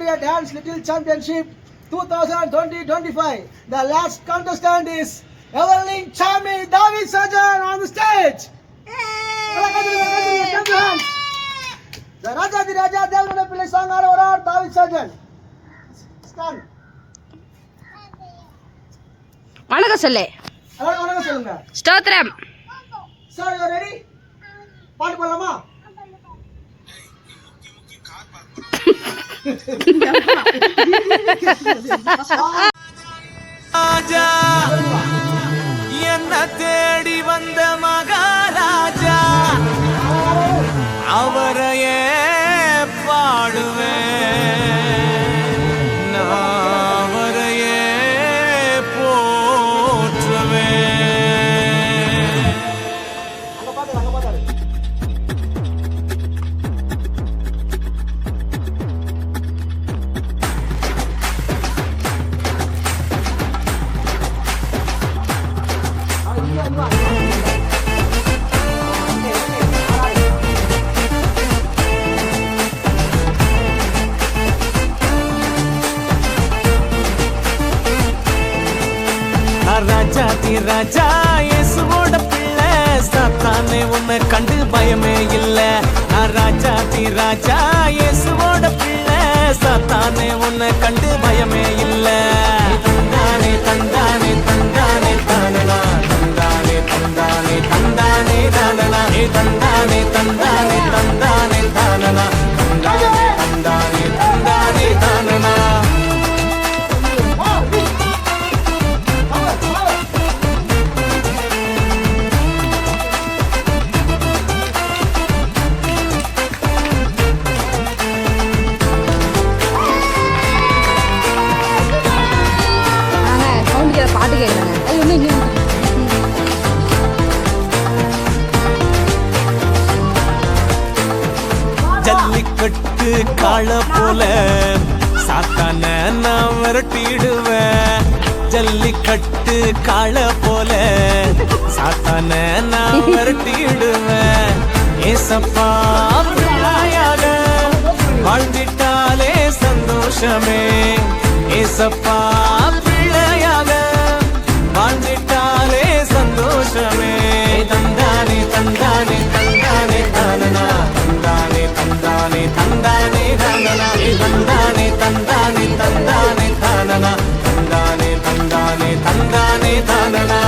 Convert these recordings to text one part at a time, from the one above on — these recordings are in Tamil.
India Dance Little Championship 2020-25. The last contestant is Evelyn Chami David Sajan on the stage. The Raja the Raja Devana Pillai song or David Sajan. Stand. வணக்கம் சொல்லு. வணக்கம் சொல்லுங்க. ஸ்தோத்திரம். Sir, you ready? பாட்டு பாடலாமா? ராஜா என்ன தேடி வந்த மகாராஜா அவரையே பாடுவேன் நான் அவரையே போற்றுவேன். ராஜா தி ராஜா இயேசுவோட பிள்ளை சாத்தானே உன்னை கண்டு பயமே இல்ல. ராஜா தி ராஜா இயேசுவோட பிள்ளை சாத்தானே உன்னை கண்டு பயமே இல்ல. தந்தானே தந்தானே தந்தானே தானனா தந்தானே தந்தானே தந்தானே தானனா தந்தானே தந்தானே தந்தானே தானனா தந்தானே தந்தானே தந்தானே தானனா. பாட்டு கேட்குறாங்க. ஜல்லிக்கட்டு காள போல சாத்தான நான் விரட்டிடுவேன். ஜல்லிக்கட்டு காள போல சாத்தான நான் விரட்டிடுவேன். ஏசப்பா பிள்ளையாக வாழ்ந்திட்டாலே சந்தோஷமே. ஏசப்பா பிள்ளையாக வாழ்ந்திட்டாலே சந்தோஷமே. தந்தானே தந்தானே தந்தானே தானனா தந்தானே தந்தானே தந்தானே தானனா தந்தானே தந்தானே தந்தானே தானனா தந்தானே தந்தானே தந்தானே தானனா.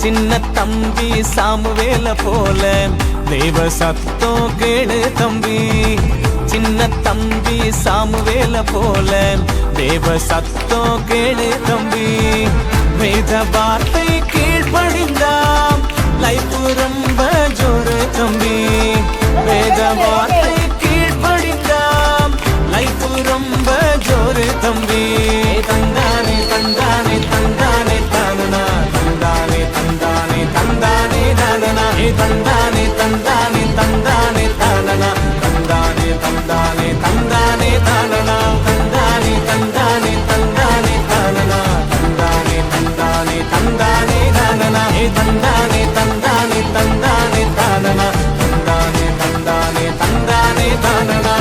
சின்ன தம்பி சாமுவேல போல தேவ சத்தம் கேளு தம்பி. சின்ன தம்பி சாமுவேல போல தேவ சத்தம் கேளு தம்பி. வேத வார்த்தை கீழ்ப்படிந்தாம் லைஃப் ரொம்ப ஜோரு தம்பி. வேத வார்த்தை கீழ்ப்படிந்தாம் லைஃப் ரொம்ப ஜோரு தம்பி. தந்தானே தந்தானே தந்தானே தானனா தந்தானே தந்தானே தந்தானே தானனா தந்தானே தந்தானே தந்தானே தானனா தந்தானே தந்தானே தந்தானே தானனா தந்தானே தந்தானே தந்தானே தானனா தந்தானே தந்தானே தந்தானே தானனா தந்தானே தந்தானே தந்தானே தானனா தந்தானே தந்தானே தந்தானே தானனா.